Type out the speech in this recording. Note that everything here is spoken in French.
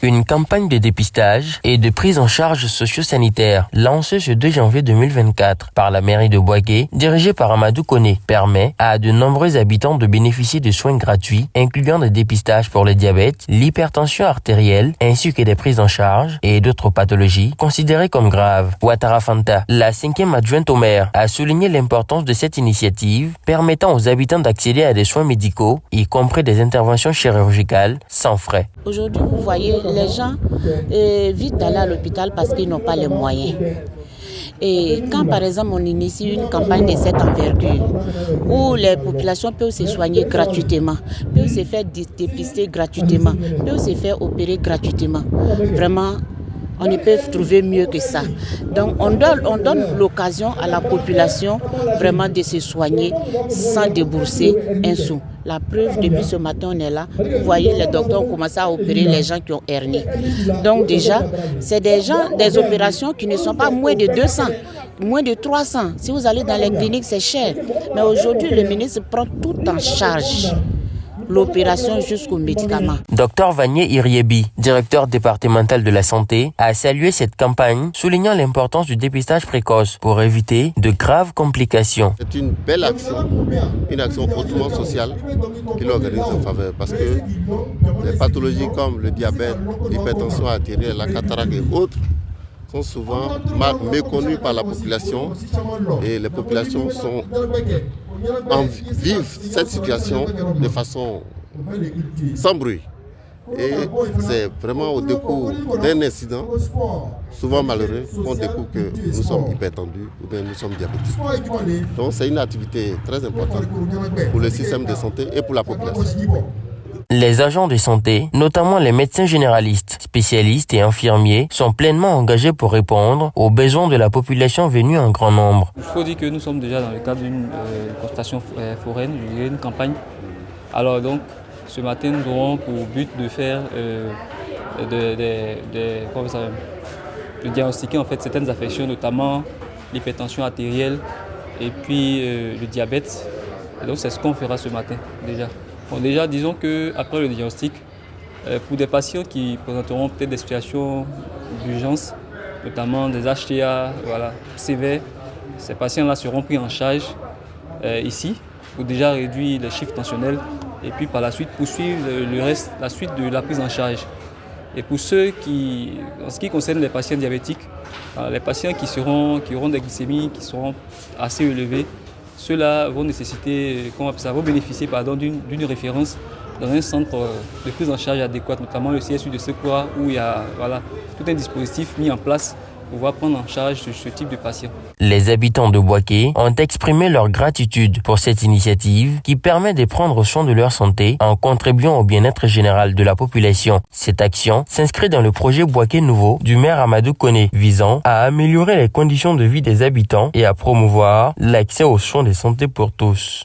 Une campagne de dépistage et de prise en charge socio-sanitaire lancée ce 2 janvier 2024 par la mairie de Bouaké, dirigée par Amadou Koné, permet à de nombreux habitants de bénéficier de soins gratuits, incluant des dépistages pour le diabète, l'hypertension artérielle, ainsi que des prises en charge et d'autres pathologies considérées comme graves. Ouattara Fanta, la 5e adjointe au maire, a souligné l'importance de cette initiative permettant aux habitants d'accéder à des soins médicaux, y compris des interventions chirurgicales, sans frais. Aujourd'hui, vous voyez, les gens évitent d'aller à l'hôpital parce qu'ils n'ont pas les moyens. Et quand par exemple on initie une campagne de cette envergure, où les populations peuvent se soigner gratuitement, peuvent se faire dépister gratuitement, peuvent se faire opérer gratuitement, vraiment, on ne peut trouver mieux que ça. Donc on donne l'occasion à la population vraiment de se soigner sans débourser un sou. La preuve, depuis ce matin, on est là. Vous voyez, les docteurs ont commencé à opérer les gens qui ont hernie. Donc déjà, c'est des opérations qui ne sont pas moins de 200, moins de 300. Si vous allez dans les cliniques, c'est cher. Mais aujourd'hui, le ministre prend tout en charge. L'opération jusqu'aux médicaments. Dr Vanier Iriebi, directeur départemental de la santé, a salué cette campagne, soulignant l'importance du dépistage précoce pour éviter de graves complications. C'est une belle action, une action hautement sociale qu'il organise en faveur parce que les pathologies comme le diabète, l'hypertension artérielle, la cataracte et autres sont souvent méconnues par la population et les populations vivent cette situation de façon sans bruit. Et c'est vraiment au décours d'un incident, souvent malheureux, qu'on découvre que nous sommes hypertendus ou bien nous sommes diabétiques. Donc c'est une activité très importante pour le système de santé et pour la population. Les agents de santé, notamment les médecins généralistes, spécialistes et infirmiers, sont pleinement engagés pour répondre aux besoins de la population venue en grand nombre. Il faut dire que nous sommes déjà dans le cadre d'une constatation foraine, une campagne. Alors donc, ce matin, nous aurons pour but de faire de diagnostiquer en fait certaines affections, notamment l'hypertension artérielle et puis le diabète. Et donc c'est ce qu'on fera ce matin déjà. Bon, déjà, disons qu'après le diagnostic, pour des patients qui présenteront peut-être des situations d'urgence, notamment des HTA sévères, ces patients-là seront pris en charge ici pour déjà réduire les chiffres tensionnels et puis par la suite poursuivre la suite de la prise en charge. Et pour ceux en ce qui concerne les patients diabétiques, les patients qui auront des glycémies qui seront assez élevées, ceux-là vont bénéficier d'une référence dans un centre de prise en charge adéquat, notamment le CSU de Secoua, où il y a tout un dispositif mis en place pour pouvoir prendre en charge ce type de patients. Les habitants de Bouaké ont exprimé leur gratitude pour cette initiative qui permet de prendre soin de leur santé en contribuant au bien-être général de la population. Cette action s'inscrit dans le projet Bouaké Nouveau du maire Amadou Koné, visant à améliorer les conditions de vie des habitants et à promouvoir l'accès aux soins de santé pour tous.